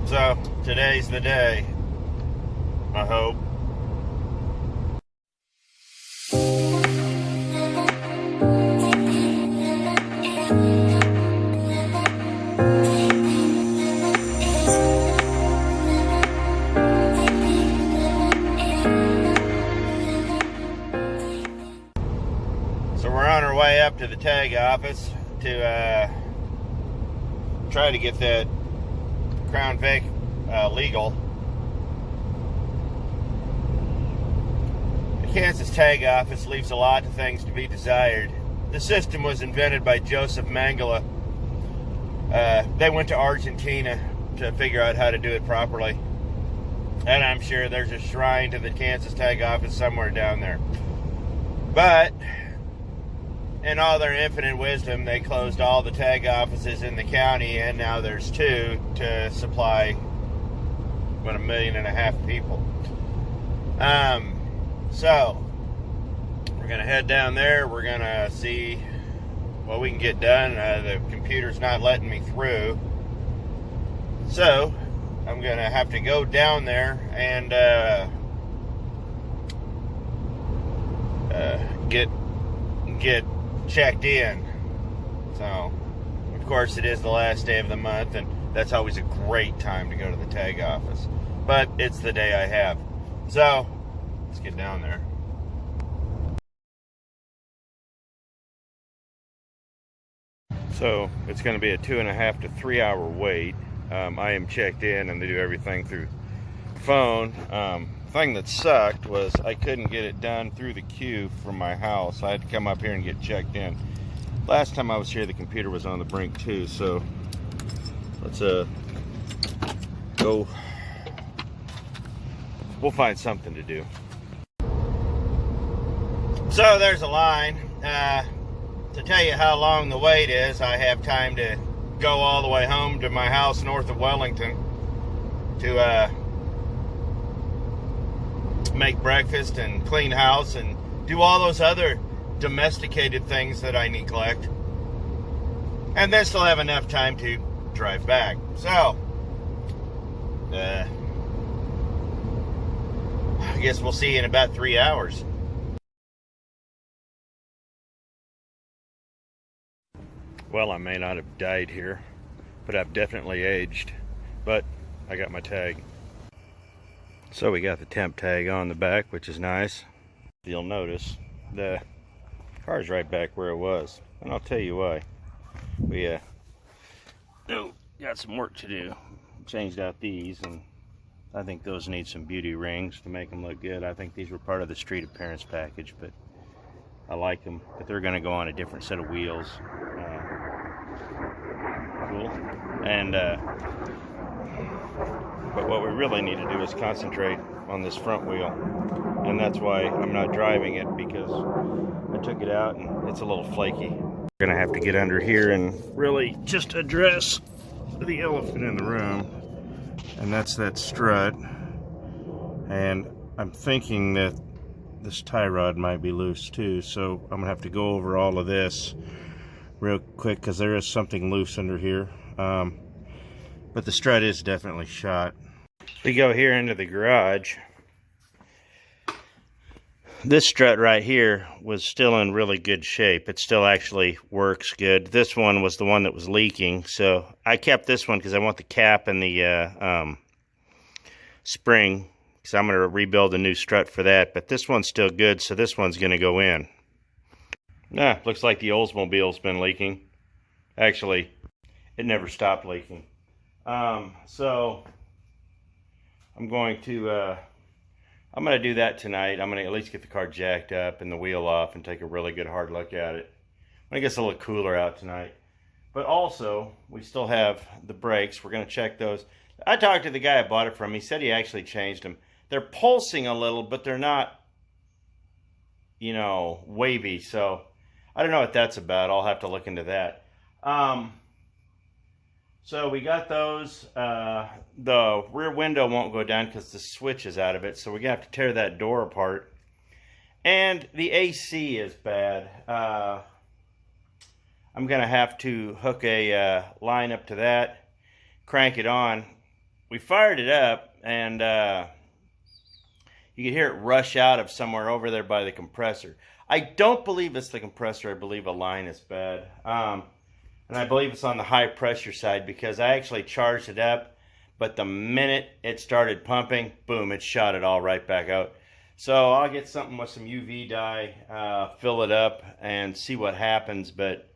So today's the day, I hope. So we're on our way up to the tag office to try to get that Crown Vic legal. The Kansas tag office leaves a lot of things to be desired. The system was invented by Joseph Mangala. They went to Argentina to figure out how to do it properly. And I'm sure there's a shrine to the Kansas tag office somewhere down there. But in all their infinite wisdom, they closed all the tag offices in the county, and now there's 2 to supply 1.5 million people. So we're gonna head down there. We're gonna see what we can get done. The computer's not letting me through, so I'm gonna have to go down there and get checked in. So of course it is the last day of the month, and that's always a great time to go to the tag office, but it's the day I have. So let's get down there. So it's going to be a 2.5 to 3 hour wait. I am checked in, and they do everything through phone. Thing that sucked was I couldn't get it done through the queue from my house. I had to come up here and get checked in. Last time I was here, the computer was on the brink too. So let's go. We'll find something to do. So there's a line. To tell you how long the wait is, I have time to go all the way home to my house north of Wellington to make breakfast and clean house and do all those other domesticated things that I neglect, and then still have enough time to drive back. So I guess we'll see you in about 3 hours. Well, I may not have died here, but I've definitely aged. But I got my tag. So we got the temp tag on the back, which is nice. You'll notice the car's right back where it was, and I'll tell you why. We got some work to do. Changed out these, and I think those need some beauty rings to make them look good. I think these were part of the street appearance package, but I like them. But they're going to go on a different set of wheels. Cool. And but what we really need to do is concentrate on this front wheel, and that's why I'm not driving it, because I took it out and it's a little flaky. We're gonna have to get under here and really just address the elephant in the room, and that's that strut. And I'm thinking that this tie rod might be loose too, so I'm gonna have to go over all of this real quick, because there is something loose under here. But the strut is definitely shot. We go here into the garage. This strut right here was still in really good shape. It still actually works good. This one was the one that was leaking, so I kept this one because I want the cap and the spring, because I'm going to rebuild a new strut for that. But this one's still good, so this one's going to go in. Looks like the Oldsmobile's been leaking. Actually, it never stopped leaking. So I'm going to do that tonight. I'm going to at least get the car jacked up and the wheel off and take a really good hard look at it when it gets a little cooler out tonight. But also, we still have the brakes. We're going to check those. I talked to the guy I bought it from. He said he actually changed them. They're pulsing a little, but they're not, you know, wavy. So I don't know what that's about. I'll have to look into that. So we got those. The rear window won't go down because the switch is out of it. So we're going to have to tear that door apart. And the AC is bad. I'm going to have to hook a line up to that, crank it on, we fired it up, and you could hear it rush out of somewhere over there by the compressor. I don't believe it's the compressor. I believe a line is bad. And I believe it's on the high pressure side, because I actually charged it up, but the minute it started pumping, boom, it shot it all right back out. So I'll get something with some UV dye, fill it up, and see what happens. But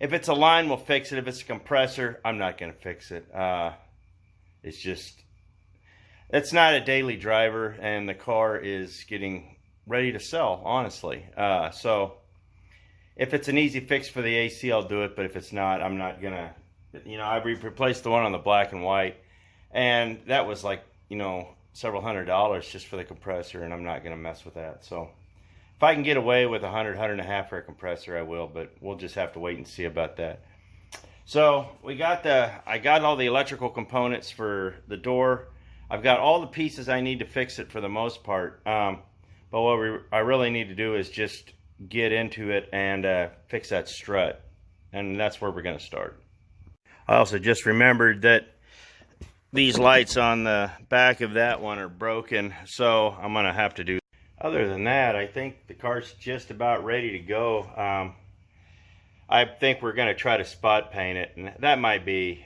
if it's a line, we'll fix it. If it's a compressor, I'm not going to fix it. It's just, it's not a daily driver, and the car is getting ready to sell, honestly. So if it's an easy fix for the AC, I'll do it. But if it's not, I'm not going to, you know, I replaced the one on the black and white, and that was like, you know, several $100s just for the compressor, and I'm not going to mess with that. So if I can get away with $100 for a compressor, I will, but we'll just have to wait and see about that. So I got all the electrical components for the door. I've got all the pieces I need to fix it for the most part. But what I really need to do is just get into it and fix that strut, and that's where we're going to start. I also just remembered that these lights on the back of that one are broken, so I'm going to have to do. Other than that, I think the car's just about ready to go. I think we're going to try to spot paint it, and that might be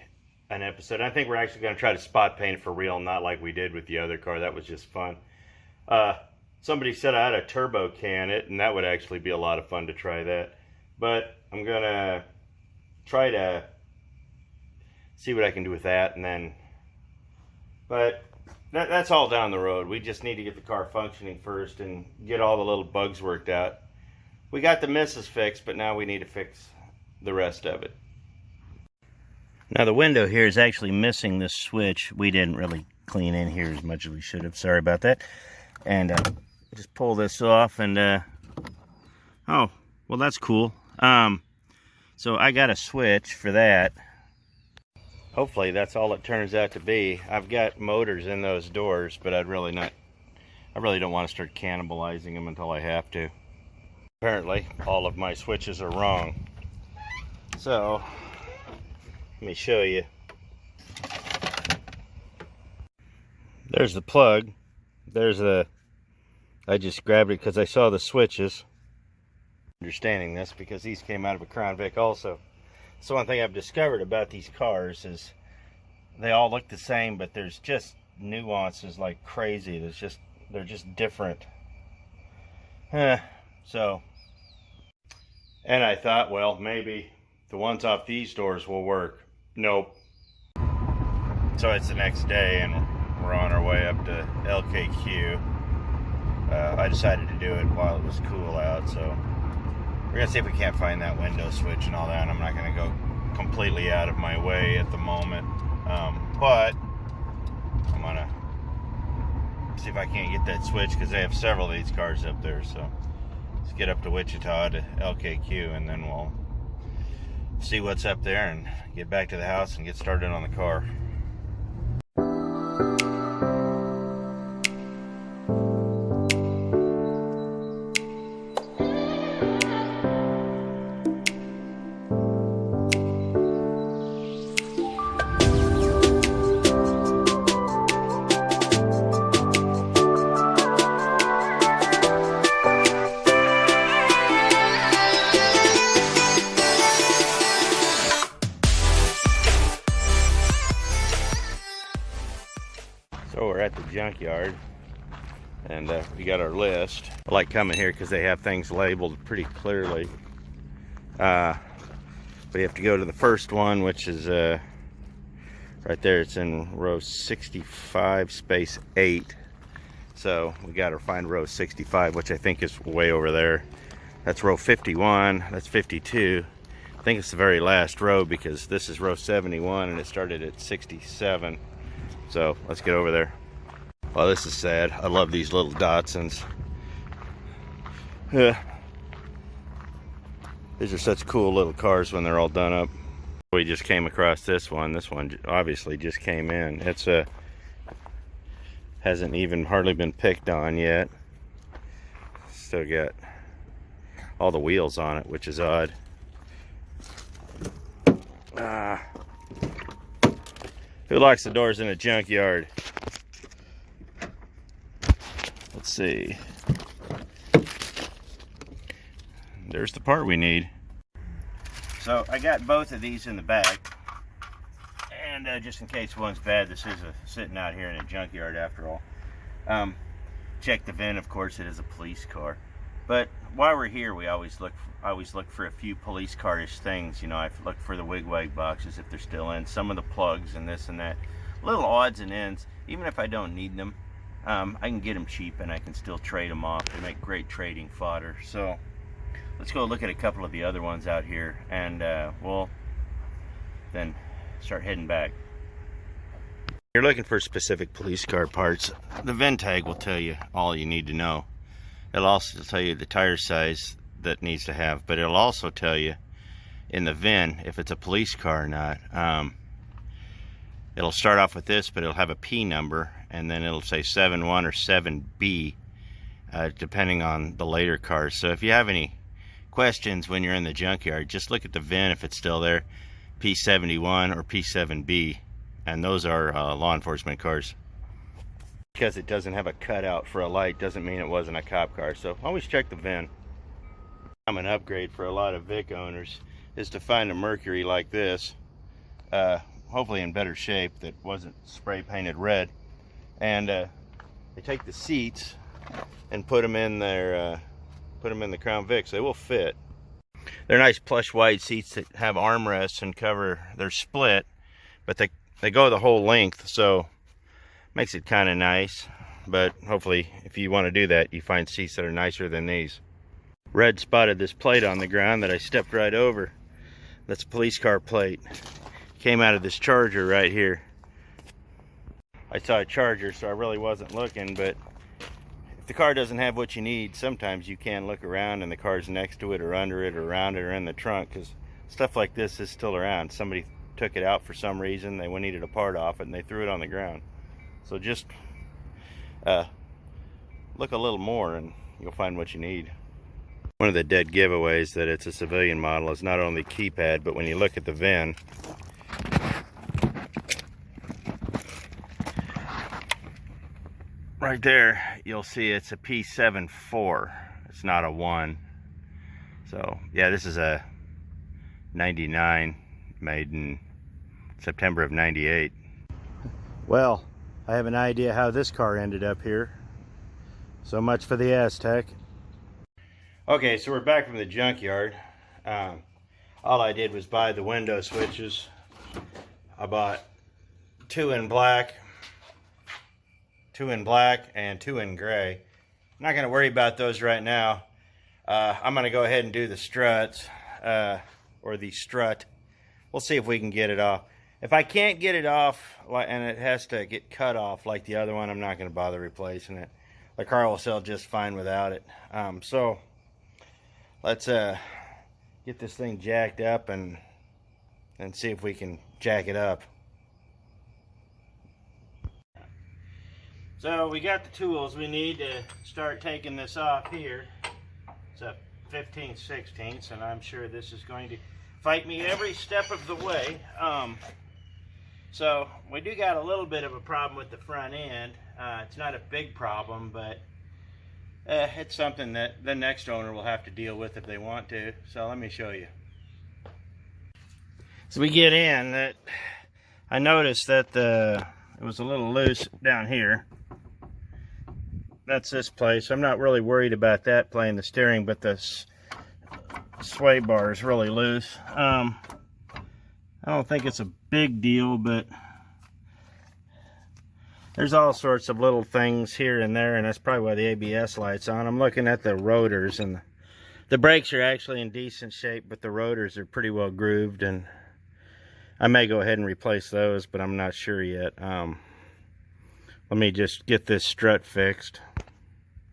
an episode. I think we're actually going to try to spot paint it for real, not like we did with the other car. That was just fun. Somebody said I had a turbo can it, and that would actually be a lot of fun to try that. But I'm going to try to see what I can do with that, and then... But that's all down the road. We just need to get the car functioning first and get all the little bugs worked out. We got the misses fixed, but now we need to fix the rest of it. Now the window here is actually missing this switch. We didn't really clean in here as much as we should have. Sorry about that. And just pull this off, and oh, well, that's cool. So I got a switch for that. Hopefully that's all it turns out to be. I've got motors in those doors, but I really don't want to start cannibalizing them until I have to. Apparently all of my switches are wrong. So let me show you. There's the plug. There's I just grabbed it because I saw the switches. Understanding this because these came out of a Crown Vic also. So one thing I've discovered about these cars is they all look the same, but there's just nuances like crazy. They're just different. So, and I thought, well, maybe the ones off these doors will work. Nope. So it's the next day, and we're on our way up to LKQ. I decided to do it while it was cool out, so we're gonna see if we can't find that window switch and all that. I'm not gonna go completely out of my way at the moment, but I'm gonna see if I can't get that switch, because they have several of these cars up there. So let's get up to Wichita to LKQ, and then we'll see what's up there and get back to the house and get started on the car. So we're at the junkyard, and we got our list. I like coming here because they have things labeled pretty clearly. But you have to go to the first one, which is right there. It's in row 65 space 8. So we got to find row 65, which I think is way over there. That's row 51. That's 52. I think it's the very last row, because this is row 71 and it started at 67. So let's get over there. Well, this is sad. I love these little Datsuns. These are such cool little cars when they're all done up. We just came across this one. This one obviously just came in. It's hasn't even hardly been picked on yet. Still got all the wheels on it, which is odd. Who locks the doors in a junkyard? Let's see. There's the part we need. So I got both of these in the bag. And just in case one's bad, this is sitting out here in a junkyard after all. Check the VIN, of course, it is a police car. But while we're here, we always look for a few police car-ish things. You know, I look for the LiQWYD boxes if they're still in, some of the plugs and this and that. Little odds and ends, even if I don't need them, I can get them cheap and I can still trade them off. They make great trading fodder. So let's go look at a couple of the other ones out here, and we'll then start heading back. You're looking for specific police car parts. The VIN tag will tell you all you need to know. It'll also tell you the tire size that needs to have, but it'll also tell you in the VIN if it's a police car or not. It'll start off with this, but it'll have a P number, and then it'll say 7-1 or 7B, depending on the later cars. So if you have any questions when you're in the junkyard, just look at the VIN if it's still there, P71 or P7B, and those are law enforcement cars. Because it doesn't have a cutout for a light doesn't mean it wasn't a cop car, so always check the VIN. An upgrade for a lot of Vic owners is to find a Mercury like this, hopefully in better shape, that wasn't spray painted red, and they take the seats and put them in their the Crown Vics. They will fit. They're nice plush wide seats that have armrests and cover. They're split, but they go the whole length, so makes it kind of nice. But hopefully if you want to do that, you find seats that are nicer than these. Red spotted this plate on the ground that I stepped right over. That's a police car plate. Came out of this Charger right here. I saw a Charger, so I really wasn't looking, but if the car doesn't have what you need, sometimes you can look around and the car's next to it or under it or around it or in the trunk, because stuff like this is still around. Somebody took it out for some reason, they needed a part off it, and they threw it on the ground. So just look a little more and you'll find what you need. One of the dead giveaways that it's a civilian model is not only keypad, but when you look at the VIN, right there, you'll see it's a P74. It's not a 1. So yeah, this is a 99, made in September of 98. Well, I have an idea how this car ended up here. So much for the Aztec. Okay, so we're back from the junkyard. All I did was buy the window switches. I bought 2 in black, 2 in black, and 2 in gray. I'm not going to worry about those right now. I'm going to go ahead and do the struts, or the strut. We'll see if we can get it off. If I can't get it off, and it has to get cut off like the other one, I'm not going to bother replacing it. The car will sell just fine without it. So let's get this thing jacked up and see if we can jack it up. So we got the tools we need to start taking this off here. It's a 15/16, and I'm sure this is going to fight me every step of the way. So we do got a little bit of a problem with the front end. It's not a big problem, but it's something that the next owner will have to deal with if they want to. So let me show you. So we get in, I noticed that it was a little loose down here. That's this place. I'm not really worried about that playing the steering, but this sway bar is really loose. I don't think it's a big deal, but there's all sorts of little things here and there, and that's probably why the ABS light's on. I'm looking at the rotors, and the brakes are actually in decent shape, but the rotors are pretty well grooved, and I may go ahead and replace those, but I'm not sure yet. Let me just get this strut fixed,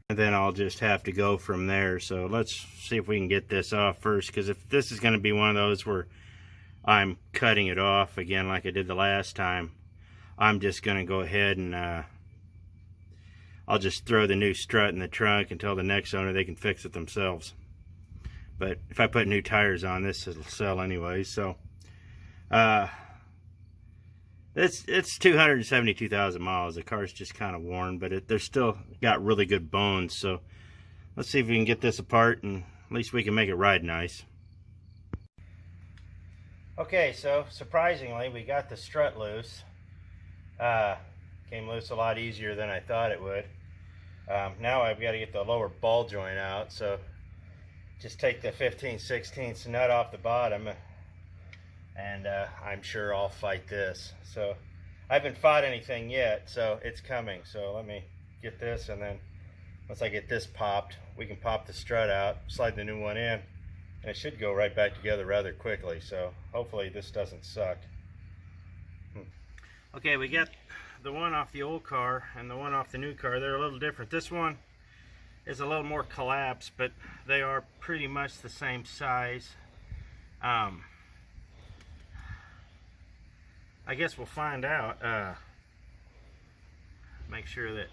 and then I'll just have to go from there. So let's see if we can get this off first, because if this is going to be one of those where I'm cutting it off again like I did the last time, I'm just going to go ahead and I'll just throw the new strut in the trunk and tell the next owner they can fix it themselves. But if I put new tires on this, it'll sell anyway. So It's 272,000 miles. The car's just kind of worn, but they're still got really good bones. So let's see if we can get this apart, and at least we can make it ride nice. Okay, so surprisingly, we got the strut loose. Came loose a lot easier than I thought it would. Now I've got to get the lower ball joint out, so just take the 15/16 nut off the bottom, and I'm sure I'll fight this. So I haven't fought anything yet, so it's coming. So let me get this, and then once I get this popped, we can pop the strut out, slide the new one in, and it should go right back together rather quickly. So hopefully this doesn't suck. Okay, we got the one off the old car and the one off the new car. They're a little different. This one is a little more collapsed, but they are pretty much the same size. I guess we'll find out. Make sure that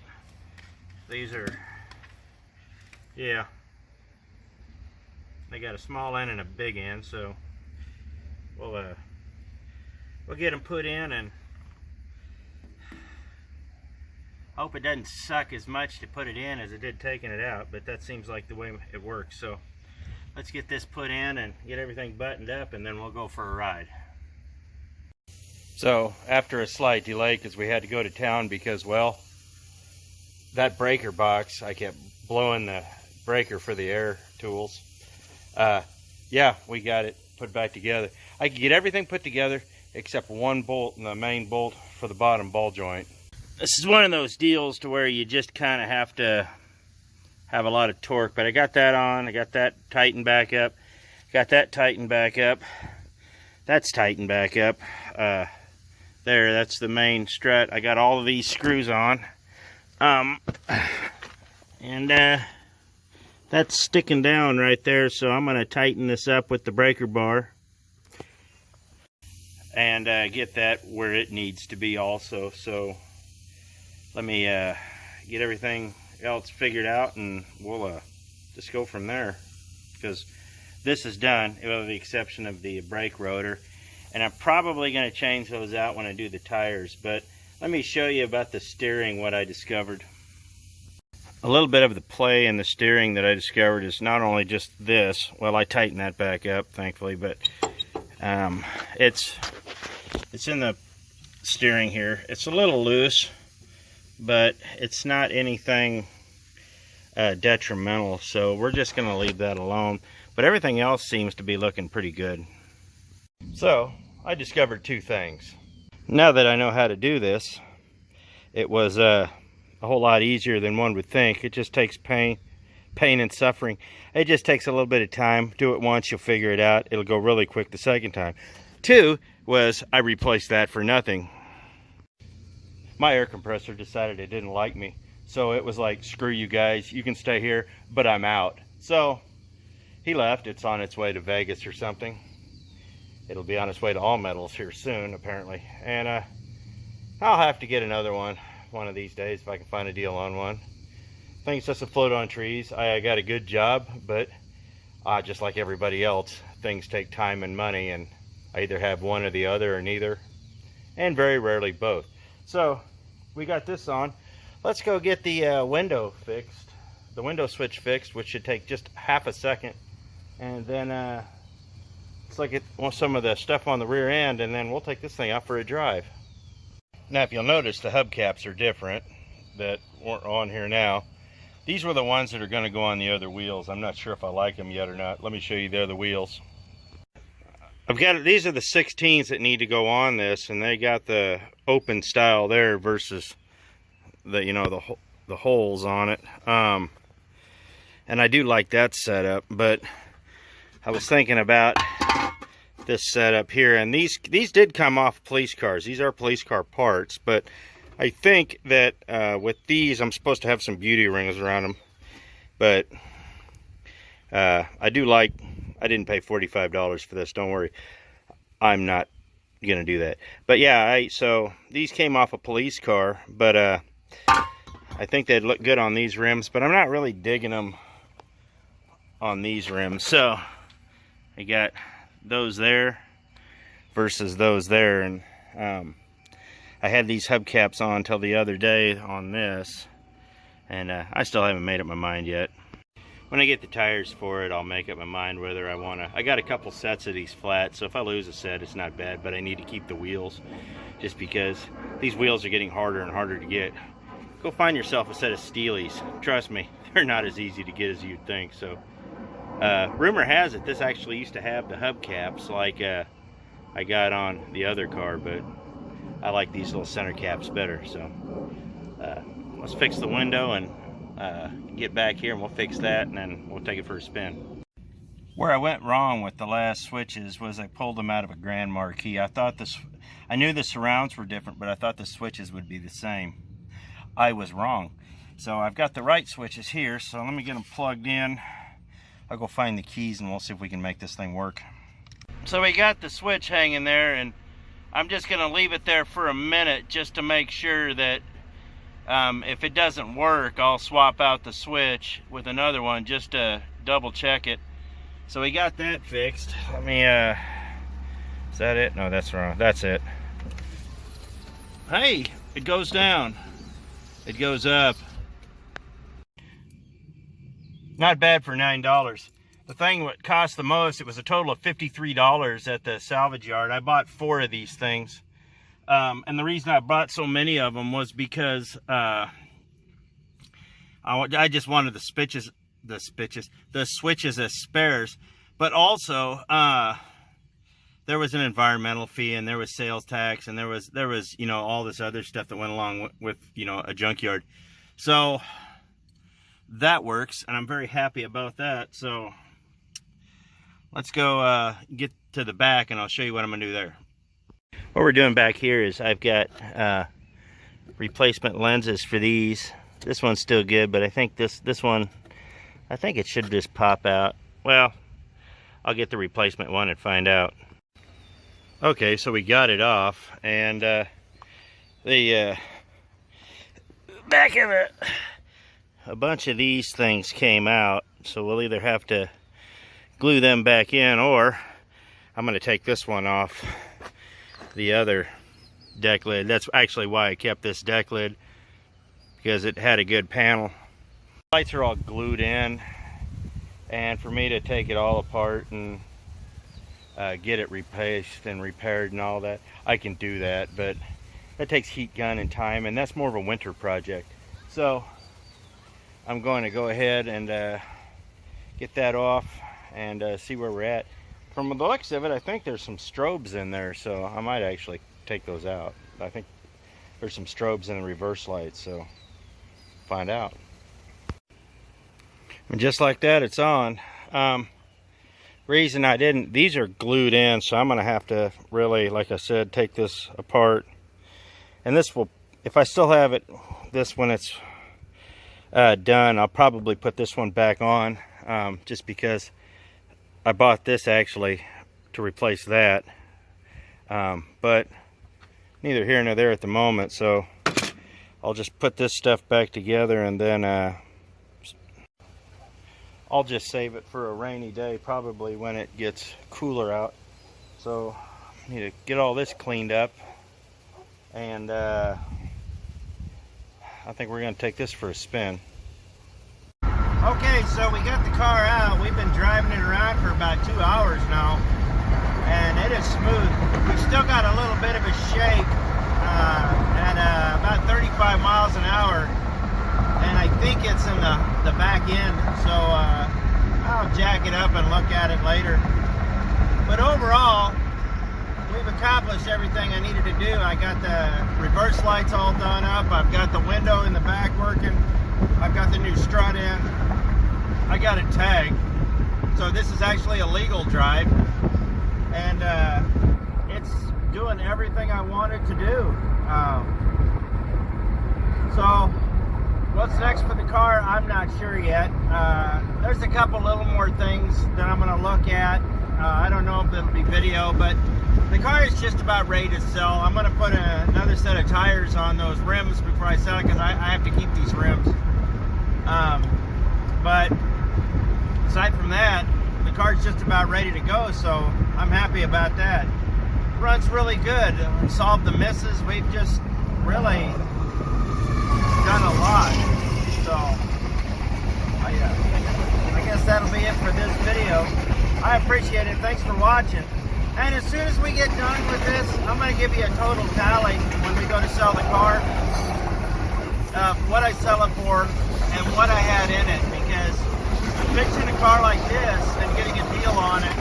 these are, yeah, they got a small end and a big end, so we'll get them put in, and hope it doesn't suck as much to put it in as it did taking it out, but that seems like the way it works. So let's get this put in and get everything buttoned up, and then we'll go for a ride. So after a slight delay, because we had to go to town because, well, that breaker box, I kept blowing the breaker for the air tools. Yeah, we got it put back together. I could get everything put together except one bolt, and the main bolt for the bottom ball joint. This is one of those deals to where you just kind of have to have a lot of torque, but I got that on. I got that tightened back up. Got that tightened back up. That's tightened back up. There, that's the main strut. I got all of these screws on. That's sticking down right there, so I'm going to tighten this up with the breaker bar and get that where it needs to be also. So let me get everything else figured out, and we'll just go from there, because this is done with the exception of the brake rotor, and I'm probably going to change those out when I do the tires. But let me show you about the steering, what I discovered. A little bit of the play in the steering that I discovered is not only just this, well, I tightened that back up thankfully, but it's in the steering here. It's a little loose, but it's not anything detrimental, so we're just going to leave that alone. But everything else seems to be looking pretty good. So I discovered two things. Now that I know how to do this, it was a whole lot easier than one would think. It just takes pain and suffering. It just takes a little bit of time. Do it once, you'll figure it out. It'll go really quick the second time. Two was I replaced that for nothing. My air compressor decided it didn't like me, so it was like, screw you guys, you can stay here, but I'm out. So he left. It's on its way to Vegas or something. It'll be on its way to All Metals here soon, apparently. And I'll have to get another one of these days if I can find a deal on one. Things just float on trees. I got a good job, but just like everybody else, things take time and money, and I either have one or the other, or neither, and very rarely both. So we got this on. Let's go get the window fixed, the window switch fixed, which should take just half a second, and then it's like some of the stuff on the rear end, and then we'll take this thing out for a drive. Now, if you'll notice, the hubcaps are different that weren't on here now. These were the ones that are going to go on the other wheels. I'm not sure if I like them yet or not. Let me show you the other wheels. These are the 16s that need to go on this, and they got the open style there versus the, you know, the holes on it. And I do like that setup, but I was thinking about this setup here, and these did come off police cars. These are police car parts, but I think that with these I'm supposed to have some beauty rings around them. But I didn't pay $45 for this, don't worry, I'm not gonna do that. But yeah, so these came off a police car, but I think they'd look good on these rims, but I'm not really digging them on these rims. So I got those there versus those there, and I had these hubcaps on until the other day on this, and I still haven't made up my mind yet. When I get the tires for it, I'll make up my mind whether I want to. I got a couple sets of these flat, so if I lose a set, it's not bad, but I need to keep the wheels just because these wheels are getting harder and harder to get. Go find yourself a set of Steelies. Trust me, they're not as easy to get as you'd think. So rumor has it this actually used to have the hubcaps like I got on the other car, but I like these little center caps better. So let's fix the window and get back here, and we'll fix that, and then we'll take it for a spin. Where I went wrong with the last switches was I pulled them out of a Grand Marquis. I knew the surrounds were different, but I thought the switches would be the same. I was wrong. So I've got the right switches here, so let me get them plugged in. I'll go find the keys and we'll see if we can make this thing work. So we got the switch hanging there, and I'm just gonna leave it there for a minute just to make sure that if it doesn't work, I'll swap out the switch with another one just to double check it. So we got that fixed. Let me, is that it? No, that's wrong. That's it. Hey, it goes down. It goes up. Not bad for $9. The thing that cost the most, it was a total of $53 at the salvage yard. I bought 4 of these things. And the reason I bought so many of them was because I just wanted the switches as spares, but also there was an environmental fee, and there was sales tax, and there was you know, all this other stuff that went along with you know, a junkyard. So that works, and I'm very happy about that. So let's go get to the back, and I'll show you what I'm gonna do there. What we're doing back here is I've got replacement lenses for these. This one's still good, but I think this one, I think it should just pop out. Well, I'll get the replacement one and find out. Okay, so we got it off, and the back of it, a bunch of these things came out, so we'll either have to glue them back in, or I'm going to take this one off the other deck lid. That's actually why I kept this deck lid, because it had a good panel. Lights are all glued in, and for me to take it all apart and get it replaced and repaired and all that, I can do that, but that takes heat gun and time, and that's more of a winter project. So I'm going to go ahead and get that off and see where we're at. From the looks of it, I think there's some strobes in there, so I might actually take those out. I think there's some strobes in the reverse lights, so find out. And just like that, it's on. Reason I didn't, these are glued in, so I'm gonna have to really, like I said, take this apart. And this will, if I still have it, this when it's done, I'll probably put this one back on, just because I bought this actually to replace that, but neither here nor there at the moment, so I'll just put this stuff back together, and then I'll just save it for a rainy day, probably when it gets cooler out. So I need to get all this cleaned up, and I think we're going to take this for a spin. Okay, so we got the car out. We've been driving it around for about 2 hours now, and it is smooth. We've still got a little bit of a shake at about 35 miles an hour, and I think it's in the back end, so I'll jack it up and look at it later. But overall, we've accomplished everything I needed to do. I got the reverse lights all done up. I've got the window in the back working. I've got the new strut in. I got it tagged. So this is actually a legal drive. And it's doing everything I wanted to do. So what's next for the car, I'm not sure yet. There's a couple little more things that I'm going to look at. I don't know if it'll be video, but the car is just about ready to sell. I'm going to put another set of tires on those rims before I sell it, because I have to keep these rims. But aside from that, the car's just about ready to go, so I'm happy about that. Runs really good. Solved the misses. We've just really done a lot. So I guess that'll be it for this video. I appreciate it. Thanks for watching. And as soon as we get done with this, I'm going to give you a total tally when we go to sell the car of what I sell it for and what I had in it, because fixing a car like this and getting a deal on it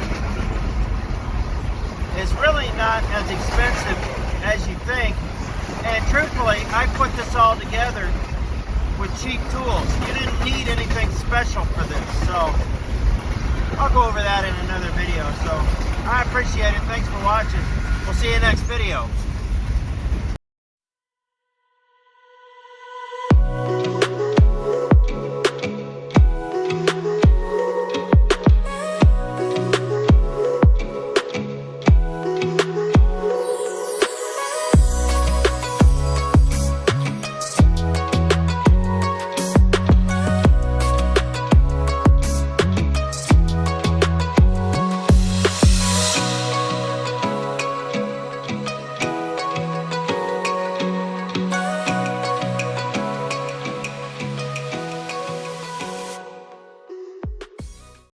is really not as expensive as you think. And truthfully, I put this all together with cheap tools. You didn't need anything special for this, so I'll go over that in another video. So I appreciate it. Thanks for watching. We'll see you next video.